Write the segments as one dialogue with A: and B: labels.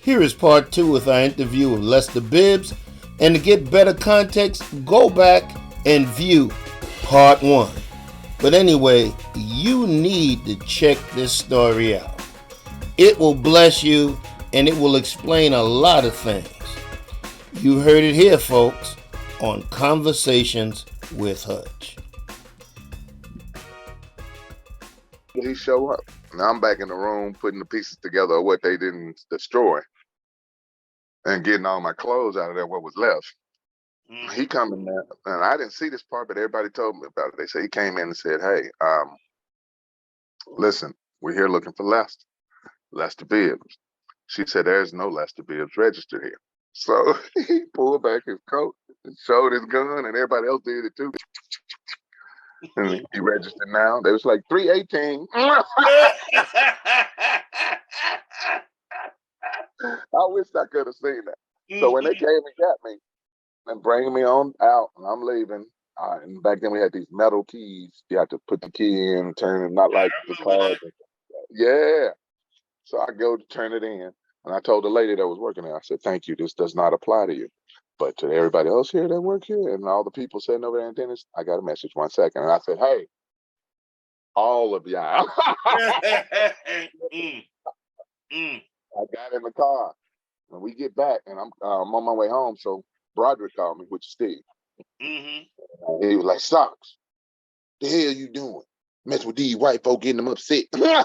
A: Here is part 2 with our interview with Lester Bibbs. And to get better context, go back and view part 1. But anyway, you need to check this story out. It will bless you and it will explain a lot of things. You heard it here, folks, on Conversations with Hutch.
B: He show up. Now I'm back in the room putting the pieces together of what they didn't destroy and getting all my clothes out of there, what was left. He come in there, and I didn't see this part, but everybody told me about it. They said he came in and said, hey, listen, we're here looking for Lester Bibbs. She said, there's no Lester Bibbs registered here. So he pulled back his coat and showed his gun, and everybody else did it too. And he registered now. They was like 318. I wish I could have seen that. So when they came and got me and bringing me on out, and I'm leaving. And back then we had these metal keys. You had to put the key in and turn it, not like the car. Yeah. So I go to turn it in, and I told the lady that was working there, I said, thank you, this does not apply to you. But to everybody else here that work here and all the people sitting over there in Dennis, I got a message 1 second. And I said, hey, all of y'all. I got in the car. When we get back, and I'm on my way home, so Broderick called me, which is Steve. He was like, Socks, the hell you doing? Mess with these white folk, getting them upset. You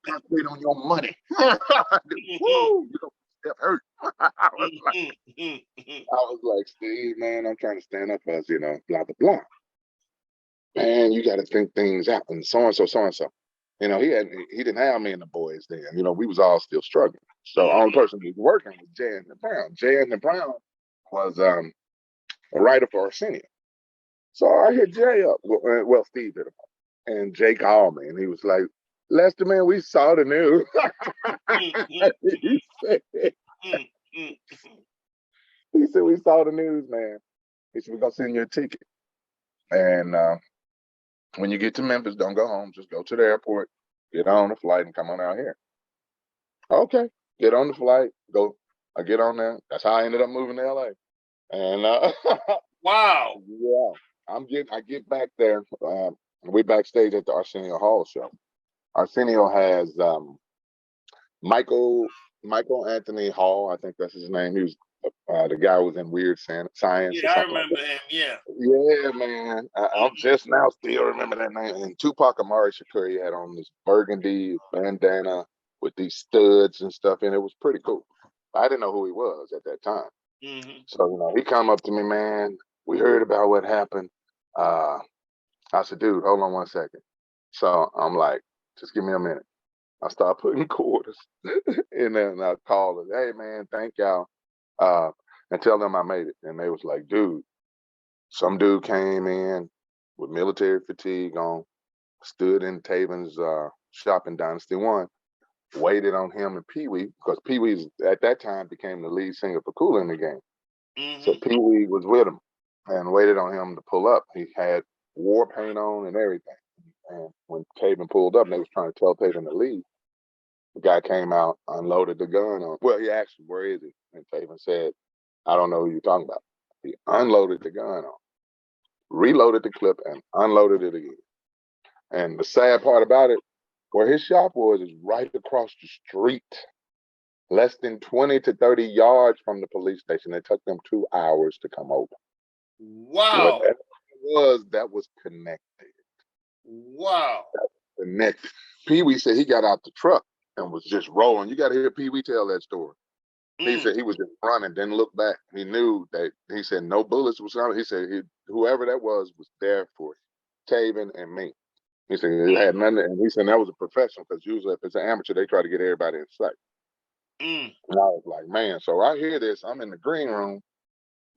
B: concentrate on your money. Woo, you don't step hurt. I was like, Steve, man, I'm trying to stand up for us, blah, blah, blah. Man, you got to think things out, and so-and-so, so-and-so. He didn't have me and the boys then. We was all still struggling. So the only person who was working was Jay and Brown. Jay and Brown was a writer for Arsenio. So I hit Jay up. Well, Steve hit him up. And Jay called me, and he was like, Lester, man, we saw the news. He said, we saw the news, man. He said, we're going to send you a ticket. And when you get to Memphis, don't go home. Just go to the airport, get on the flight, and come on out here. Okay, get on the flight, go. I get on there. That's how I ended up moving to LA. And
C: wow.
B: Yeah, I get back there. We backstage at the Arsenio Hall show. Arsenio has Michael Anthony Hall, I think that's his name. He was the guy who was in Weird Science.
C: Yeah, I remember him. Yeah.
B: Yeah, man. I'm just now still remember that name. And Tupac Amari Shakur, he had on this burgundy bandana with these studs and stuff, and it was pretty cool. I didn't know who he was at that time. So, he come up to me, man. We heard about what happened. I said, dude, hold on 1 second. So I'm like, just give me a minute. I start putting quarters in there, and I call her, hey, man, thank y'all. And tell them I made it. And they was like, dude, some dude came in with military fatigue on, stood in Taven's shop in Dynasty 1, waited on him and Pee-wee, because Pee-wee at that time became the lead singer for Kool in the Game. So Pee-wee was with him and waited on him to pull up. He had war paint on and everything. And when Taven pulled up, and they was trying to tell Taven to leave, the guy came out, unloaded the gun on. Well, he asked him, where is he? And Taven said, I don't know who you're talking about. He unloaded the gun on, reloaded the clip, and unloaded it again. And the sad part about it, where his shop was is right across the street, less than 20 to 30 yards from the police station. It took them 2 hours to come over.
C: Wow.
B: That was connected.
C: Wow.
B: That was connected. Pee-wee said he got out the truck and was just rolling. You got to hear Pee-wee tell that story. He said he was just running, didn't look back. He knew that, he said no bullets was coming. He said whoever that was there for Taven and me. He said it had nothing, and he said that was a professional, because usually if it's an amateur, they try to get everybody in sight. And I was like, man, so I hear this. I'm in the green room.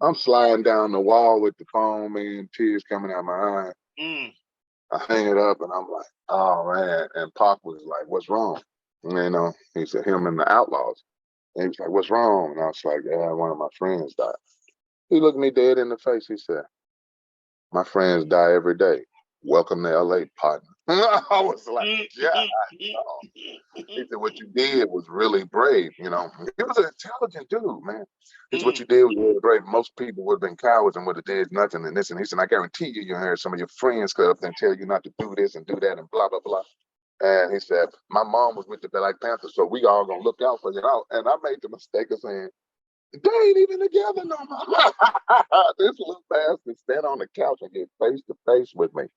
B: I'm sliding down the wall with the phone, man, tears coming out my eyes. I hang it up, and I'm like, oh, man. And Pac was like, what's wrong? And, he said, him and the Outlaws. And he was like, what's wrong? And I was like, yeah, one of my friends died. He looked me dead in the face. He said, my friends die every day. Welcome to LA, partner. I was like, yeah. He said, what you did was really brave, you know. He was an intelligent dude, man. It's what you did was really brave. Most people would have been cowards and would have did nothing and this and he said, I guarantee you, you heard some of your friends cut up and tell you not to do this and do that and blah, blah, blah. And he said, my mom was with the Black Panther, so we all gonna look out for you. And I made the mistake of saying, they ain't even together no more. This little bastard stand on the couch and get face to face with me.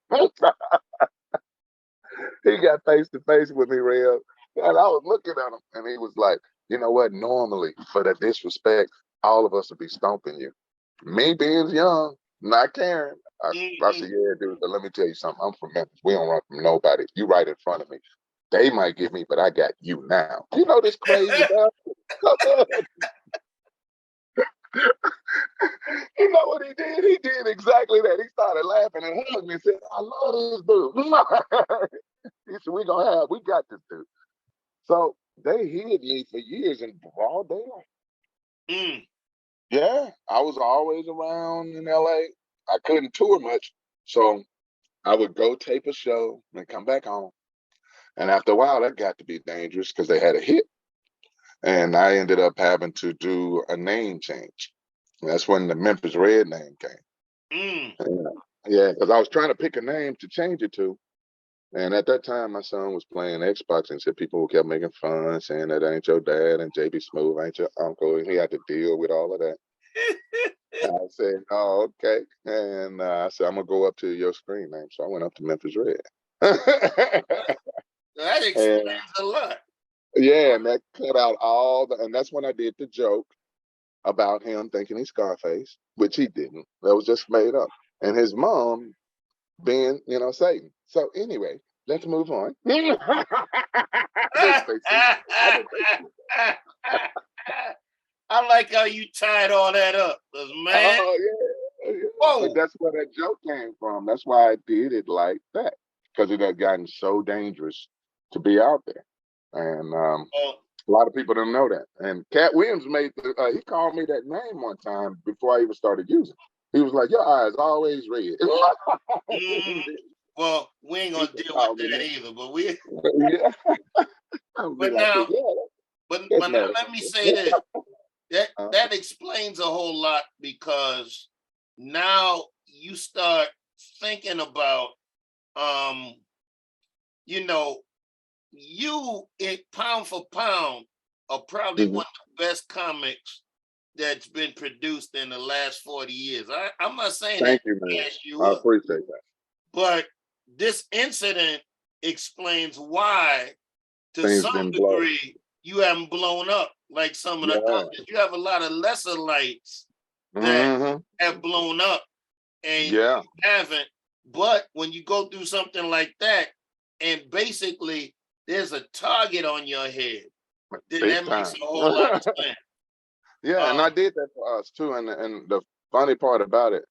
B: He got face to face with me, real. And I was looking at him, and he was like, you know what? Normally, for that disrespect, all of us would be stomping you. Me being young, not caring. I said, yeah, dude, but let me tell you something. I'm from Memphis. We don't run from nobody. You right in front of me. They might get me, but I got you now. You know this crazy bastard? You know what he did? He did exactly that. He started laughing and hugged me and said, I love this dude. He said, we got this dude. So they hid me for years in broad daylight. Yeah, I was always around in LA. I couldn't tour much. So I would go tape a show and come back home. And after a while, that got to be dangerous because they had a hit. And I ended up having to do a name change. And that's when the Memphis Red name came. Yeah, because I was trying to pick a name to change it to. And at that time, my son was playing Xbox and said people kept making fun, saying that ain't your dad and JB Smoove ain't your uncle. And he had to deal with all of that. And I said, oh, okay. And I said, I'm going to go up to your screen name. So I went up to Memphis Red.
C: That explains a lot.
B: Yeah, and that cut out and that's when I did the joke about him thinking he's Scarface, which he didn't. That was just made up. And his mom being, Satan. So anyway, let's move on.
C: I like how you tied all that up, man.
B: Oh, yeah. But that's where that joke came from. That's why I did it like that. Because it had gotten so dangerous to be out there. And a lot of people don't know that. And Cat Williams he called me that name one time before I even started using it. He was like, your eyes always red.
C: Well, we ain't gonna deal with that either, but we but now let me say this. That explains a whole lot because now you start thinking about you pound for pound are probably one of the best comics that's been produced in the last 40 years. I'm not saying
B: Thank you, man. I appreciate that.
C: But this incident explains why, to some degree, you haven't blown up like some of the others. You have a lot of lesser lights that have blown up, and you haven't. But when you go through something like that, and basically there's a target on your head, then that makes a whole lot of sense.
B: Yeah, and I did that for us too. And the funny part about it,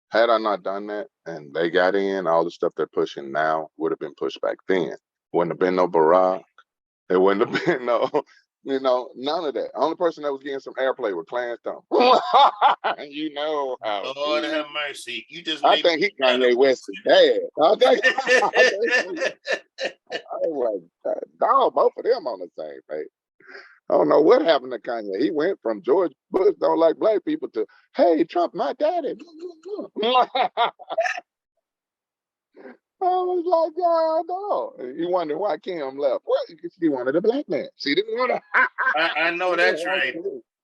B: had I not done that and they got in, all the stuff they're pushing now would have been pushed back then. Wouldn't have been no Barack. There wouldn't have been no, none of that. Only person that was getting some airplay was Clarence Thomas. You know how.
C: Lord have mercy. You just
B: I think he Kanye West is bad. I was like, dog, both of them on the same page. I don't know what happened to Kanye. He went from George Bush don't like black people to, hey, Trump, my daddy. I was like, God, no. He wondered why Kim left. Well, she wanted a black man. She didn't want to.
C: I know that's right.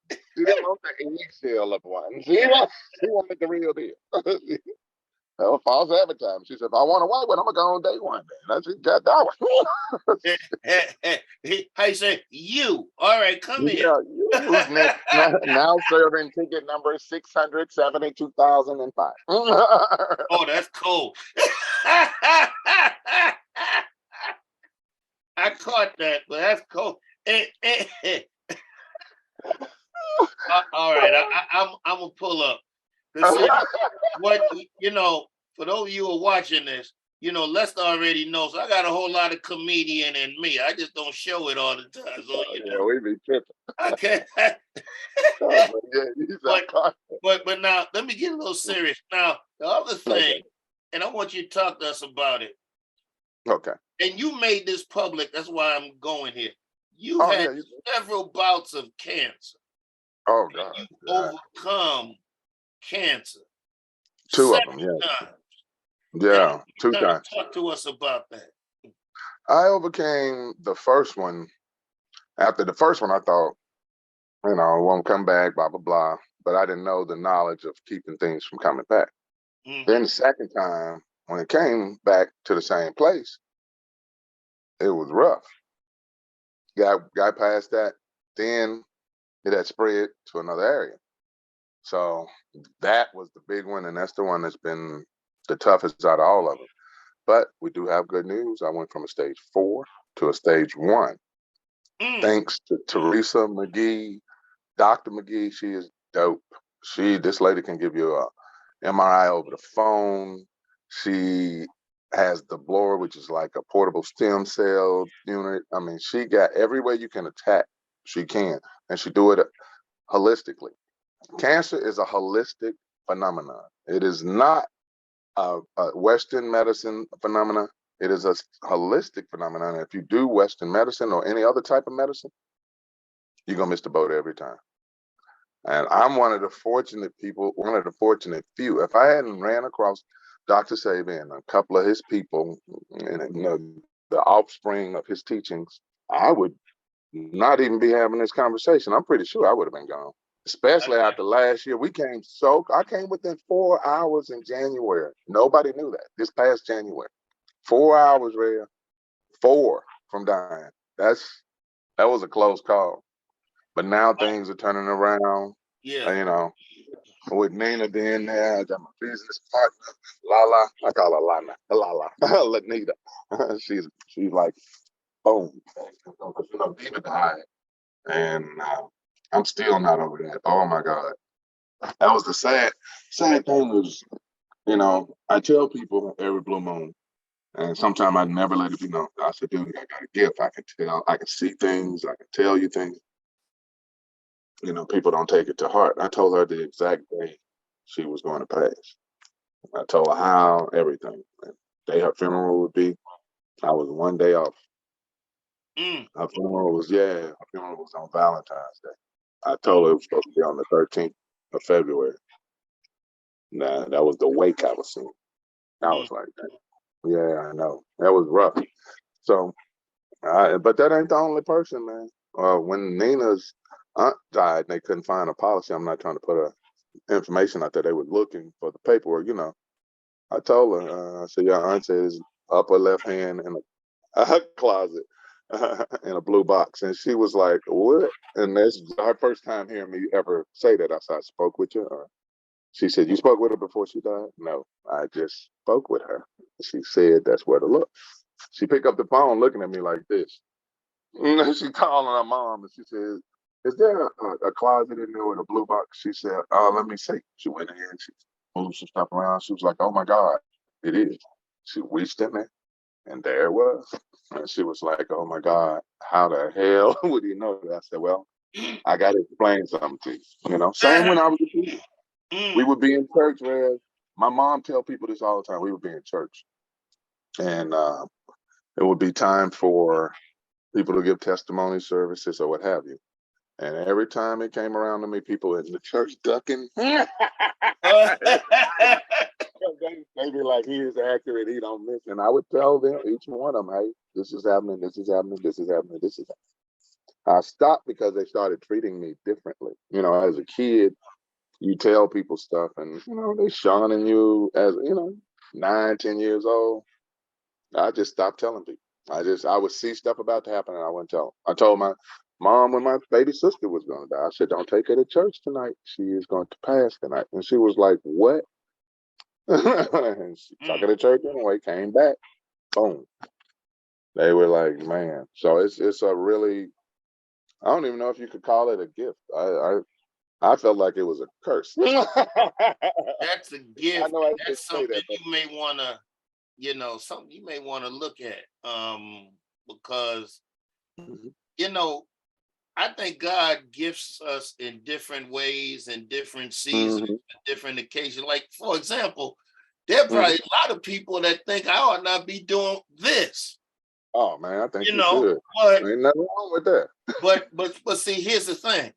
B: She didn't want the eggshell of one. She wanted the real deal. False advertising. She said, if I want a white one, I'm going to go on day one. That's that one.
C: How you say, you? All right, come here.
B: You who's next, now serving ticket number 672,005.
C: Oh, that's cool. I caught that, but that's cool. All right, I'm gonna pull up. What for those of you who are watching this, Lester already knows. I got a whole lot of comedian in me. I just don't show it all the time. So
B: we be tripping.
C: Okay. But now let me get a little serious. Now the other thing, and I want you to talk to us about it.
B: Okay.
C: And you made this public. That's why I'm going here. You had several bouts of cancer.
B: Oh, God.
C: You overcome cancer.
B: 2 of them, yeah.
C: Times.
B: Yeah, 2 times.
C: Talk to us about that.
B: I overcame the first one. After the first one, I thought, it won't come back, blah, blah, blah. But I didn't know the knowledge of keeping things from coming back. Mm-hmm. Then the second time, when it came back to the same place, it was rough. Got past that, then it had spread to another area. So that was the big one, and that's the one that's been the toughest out of all of them. But we do have good news. I went from a stage 4 to a stage 1. Thanks to Teresa McGee, Dr. McGee. She is dope. This lady can give you a MRI over the phone. She has the blower, which is like a portable stem cell unit. I mean, she got every way you can attack, she can. And she do it holistically. Cancer is a holistic phenomenon. It is not a Western medicine phenomenon. It is a holistic phenomenon. And if you do Western medicine or any other type of medicine, you're going to miss the boat every time. And I'm one of the fortunate people, one of the fortunate few. If I hadn't ran across Dr. Sabi and a couple of his people, and the offspring of his teachings, I would not even be having this conversation. I'm pretty sure I would have been gone. Especially after last year. I came within 4 hours in January. Nobody knew that. This past January. 4 hours, Rhea. 4 from dying. That was a close call. But now things are turning around.
C: Yeah.
B: With Nina being there, I got my business partner, Lala. I call her Lana. Lala. Lanita. She's like, boom. Nina died. And I'm still not over that. Oh my God. That was the sad thing was, I tell people every blue moon, and sometimes I never let it be known. I said, dude, I got a gift. I can tell, I can see things, I can tell you things. People don't take it to heart. I told her the exact day she was going to pass. I told her how, everything. The day her funeral would be, I was 1 day off. Her funeral was on Valentine's Day. I told her it was supposed to be on the 13th of February. Nah, that was the wake I was seeing. I was like, yeah, I know. That was rough. So, but that ain't the only person, man. When Nina's aunt died and they couldn't find a policy, I'm not trying to put information out there. They were looking for the paperwork, I told her, I said, your aunt says upper left hand in a closet in a blue box. And she was like, what? And this was her first time hearing me ever say that. I said, I spoke with you. She said, you spoke with her before she died? No, I just spoke with her. She said, that's where to look. She picked up the phone looking at me like this. She calling her mom and she said, is there a closet in there with a blue box? She said, let me see. She went in and she moved some stuff around. She was like, oh my God, it is. She reached in there and there it was. And she was like, oh my God, how the hell would you know that? I said, well, I got to explain something to you. Same when I was a kid. We would be in church, where my mom tell people this all the time. We would be in church, and it would be time for people to give testimony services or what have you. And every time it came around to me, people in the church ducking. They be like, he is accurate, he don't miss. And I would tell them, each one of them, hey, this is happening, this is happening, this is happening, this is happening. I stopped because they started treating me differently. As a kid, you tell people stuff and, they shunning you as, 9, 10 years old. I just stopped telling people. I would see stuff about to happen and I wouldn't tell them. I told my mom when my baby sister was going to die, I said, don't take her to church tonight. She is going to pass tonight. And she was like, what? And she took her to church anyway, came back, boom. They were like, man. So it's a really, I don't even know if you could call it a gift. I felt like it was a curse.
C: That's a gift. That's something you may want to, something you may want to look at. Because, I think God gifts us in different ways and different seasons, different occasions. Like, for example, there are probably a lot of people that think I ought not be doing this.
B: Oh man, I think you should.
C: But
B: ain't nothing wrong with that.
C: but see, here's the thing,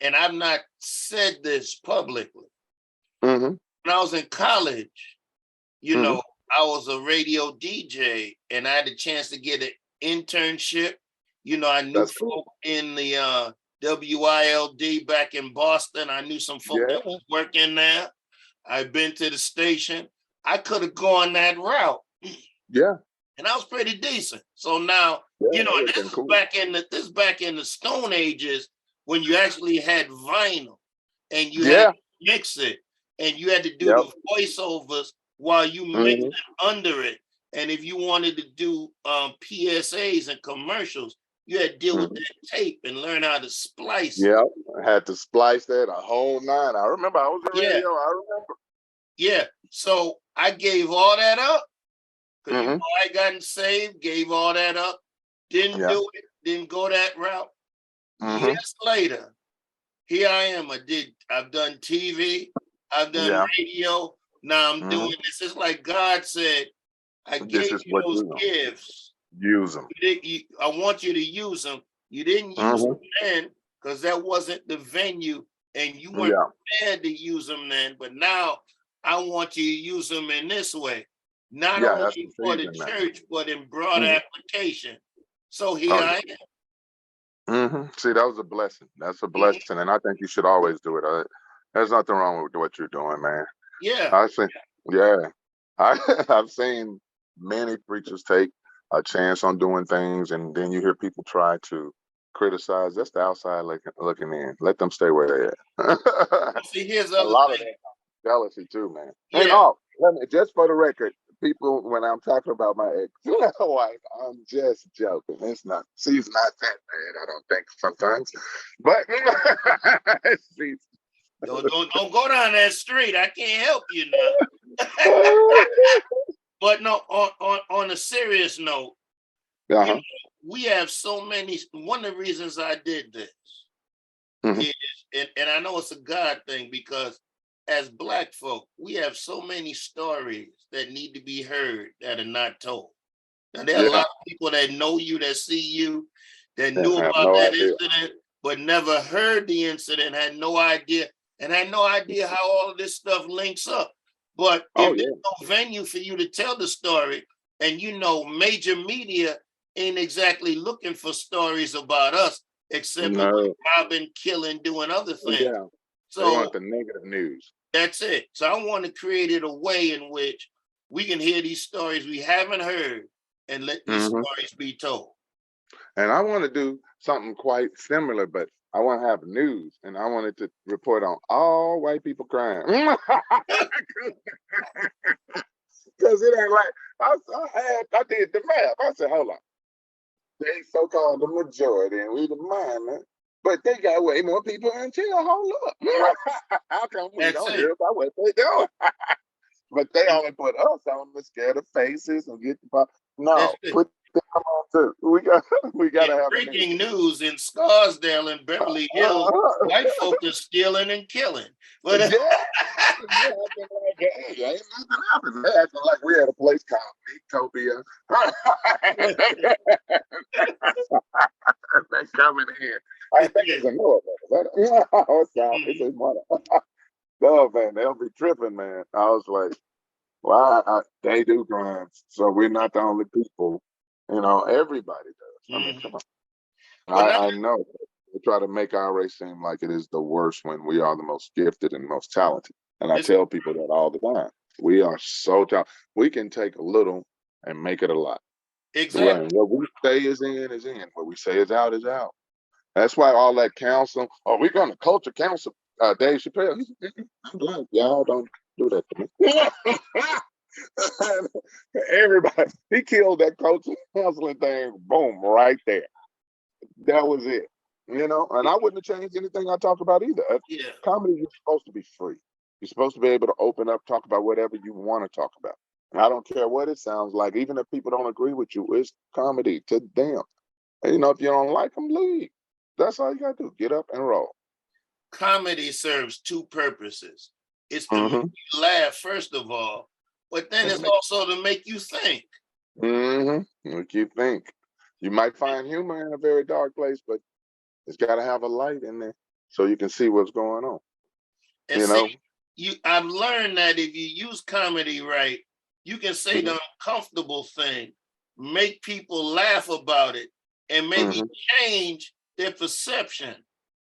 C: and I've not said this publicly. When I was in college, you know, I was a radio DJ, and I had a chance to get an internship. You know, I knew folk in the WILD back in Boston. I knew some folk that was working there. I've been to the station. I could have gone that route.
B: Yeah.
C: And I was pretty decent. So now, you know, this is back in the Stone Ages when you actually had vinyl and you had to mix it and you had to do the voiceovers while you mixed it under it. And if you wanted to do PSAs and commercials, you had to deal with that tape and learn how to splice.
B: Yeah, I had to splice that a whole nine. I remember I was in radio. I remember.
C: Yeah, so I gave all that up because you know, I got saved, gave all that up, didn't do it, didn't go that route. Years later, here I am. I've done TV, I've done radio. Now I'm doing this. It's like God said, I gave you those gifts.
B: Use them.
C: I want you to use them. You didn't use them then because that wasn't the venue and you weren't prepared to use them then. But now I want you to use them in this way. Not only for the church, but in broad application. So here I
B: am. See, that was a blessing. That's a blessing. And I think you should always do it. There's nothing wrong with what you're doing, man.
C: Yeah.
B: I've seen many preachers take a chance on doing things, and then you hear people try to criticize. That's the outside looking in. Let them stay where they're at.
C: See, here's
B: a lot of that jealousy too, man. And just for the record, people, when I'm talking about my ex-wife, I'm just joking. She's not that bad, I don't think sometimes. But
C: don't go down that street. I can't help you now. But no, on a serious note, you know, we have so many. One of the reasons I did this is, and I know it's a God thing because as Black folk, we have so many stories that need to be heard that are not told. Now, there are a lot of people that know you, that see you, that knew about that incident, but never heard the incident, had no idea, and had no idea how all of this stuff links up. But if there's no venue for you to tell the story, and you know, major media ain't exactly looking for stories about us, except for robbing, killing, doing other things.
B: Yeah. So they want the negative news.
C: That's it. So I want to create it a way in which we can hear these stories we haven't heard and let these stories be told.
B: And I want to do something quite similar, but I want to have news, and I wanted to report on all white people crying. Because it ain't like, I did the math. I said, hold on. They so-called the majority, and we the minor, but they got way more people in jail. Hold up. How come we don't hear about what they doing? But they only put us on the scared of faces and get the no, put them on too. We gotta have
C: breaking news in Scarsdale and Beverly Hills. White folk are stealing and killing. But
B: ain't nothing happening. They acting like we had a place called Utopia. They coming in. I think it's a Noel. It's a mother. No, man, they'll be tripping, man. I was like, well, they do crimes, so we're not the only people. You know, everybody does. I mean, come on. I know they try to make our race seem like it is the worst when we are the most gifted and most talented. And I tell people that all the time. We are so talented. We can take a little and make it a lot.
C: Exactly.
B: Right. What we say is in is in. What we say is out is out. That's why all that counsel. Oh, we're going to culture counsel Dave Chappelle. I'm like, y'all don't do that to me. Everybody, he killed that culture counseling thing. Boom, right there. That was it. You know, and I wouldn't have changed anything I talk about either. Comedy is supposed to be free. You're supposed to be able to open up, talk about whatever you want to talk about. And I don't care what it sounds like, even if people don't agree with you, it's comedy to them. And, you know, if you don't like them, leave. That's all you got to do. Get up and roll.
C: Comedy serves two purposes. It's to make you laugh, first of all, but then it's also to make you think.
B: Make you think. You might find humor in a very dark place, but it's got to have a light in there so you can see what's going on.
C: And I've learned that if you use comedy right, you can say the uncomfortable thing, make people laugh about it, and maybe change their perception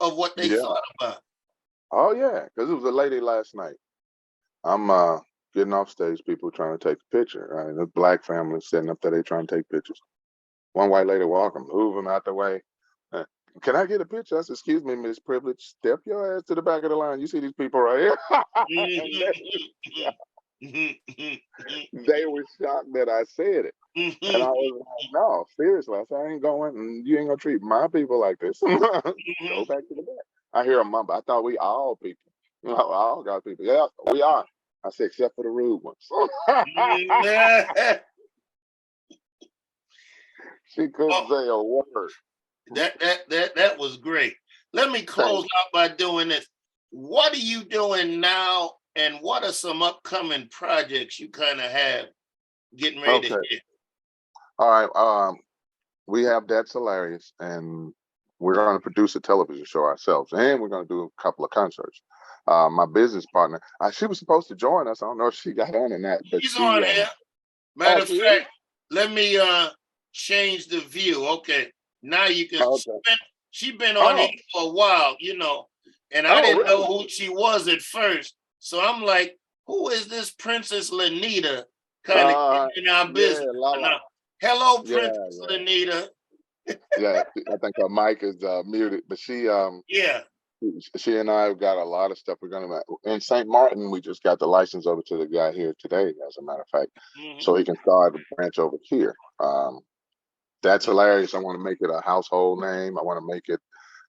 C: of what they thought about.
B: Oh yeah, because it was a lady last night. I'm getting off stage, people trying to take a picture. Right, the black family sitting up there, they trying to take pictures. One white lady walking, move them out the way. Can I get a picture? I said, excuse me, Miss Privilege, step your ass to the back of the line. You see these people right here? They were shocked that I said it. And I was like, no, seriously. I said, I ain't going, and you ain't going to treat my people like this. Go back to the back. I hear a mumble. I thought we all people. You know, all got people. Yeah, we are. I said, except for the rude ones. She couldn't say a word.
C: That was great. Let me close out by doing this. What are you doing now, and what are some upcoming projects you kind of have getting ready to hit?
B: All right. We have That's Hilarious, and we're going to produce a television show ourselves, and we're going to do a couple of concerts. My business partner, she was supposed to join us. I don't know if she got on in that, but
C: she's on here. Matter of fact, let me change the view. Okay. Now you can. She's been on here for a while, you know, and I didn't know who she was at first. So I'm like, who is this Princess Lanita kind of in our business? Hello, Princess Lanita.
B: Yeah, I think her mic is muted, but she and I have got a lot of stuff. We're gonna in St. Martin. We just got the license over to the guy here today, as a matter of fact, so he can start a branch over here. That's Hilarious. I want to make it a household name. I want to make it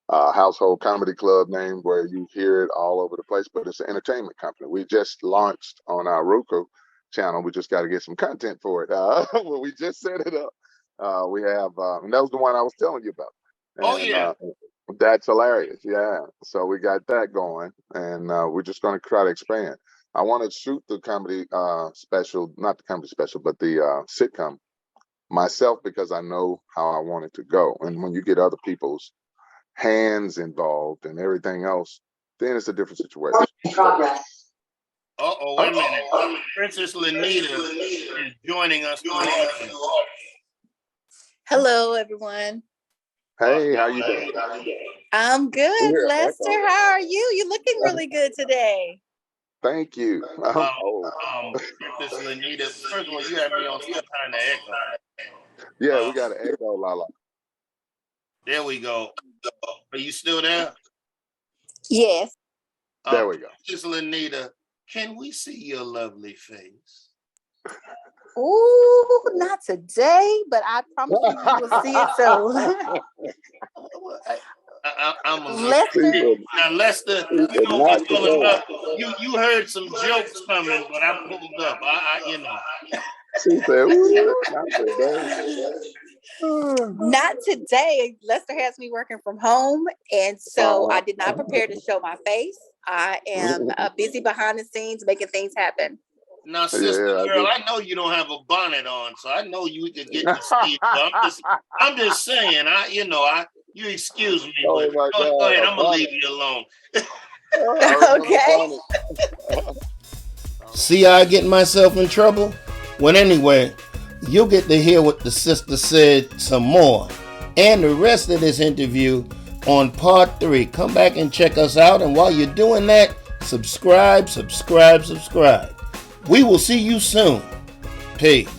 B: a household comedy club name where you hear it all over the place, but it's an entertainment company. We just launched on our Roku channel. We just got to get some content for it. Well, we just set it up. We have, and that was the one I was telling you about. And, That's Hilarious. Yeah. So we got that going, and we're just going to try to expand. I want to shoot the comedy special, not the comedy special, but the sitcom myself, because I know how I want it to go. And when you get other people's hands involved and everything else, then it's a different situation.
D: Progress.
C: Wait a minute. Princess Lanita is joining us.
D: Hello, everyone.
B: Hey, how you doing?
D: I'm good, Lester. How are you? You're looking really good today.
B: Thank you.
C: Princess Lanita, first of all, you have me on some kind of echo.
B: Yeah, we got an echo, Lala.
C: There we go. Are you still there?
D: Yes.
B: There we go.
C: Princess Lanita, can we see your lovely face?
D: Ooh, not today, but I promise you will see it soon.
C: I'm a
D: Lester.
C: Now, Lester, you know what's pulling up. You heard some jokes coming, but I pulled up. You know.
B: She said, not today.
D: Not today. Lester has me working from home, and so I did not prepare to show my face. I am busy behind the scenes making things happen.
C: Now, sister girl, I know you don't have a bonnet on, so I know you could get to Steve. I'm just saying, you excuse me, but go ahead. I'm gonna leave you alone.
D: Okay.
A: See how I get myself in trouble? Well, anyway, you'll get to hear what the sister said some more, and the rest of this interview on part 3. Come back and check us out, and while you're doing that, subscribe. We will see you soon. Peace.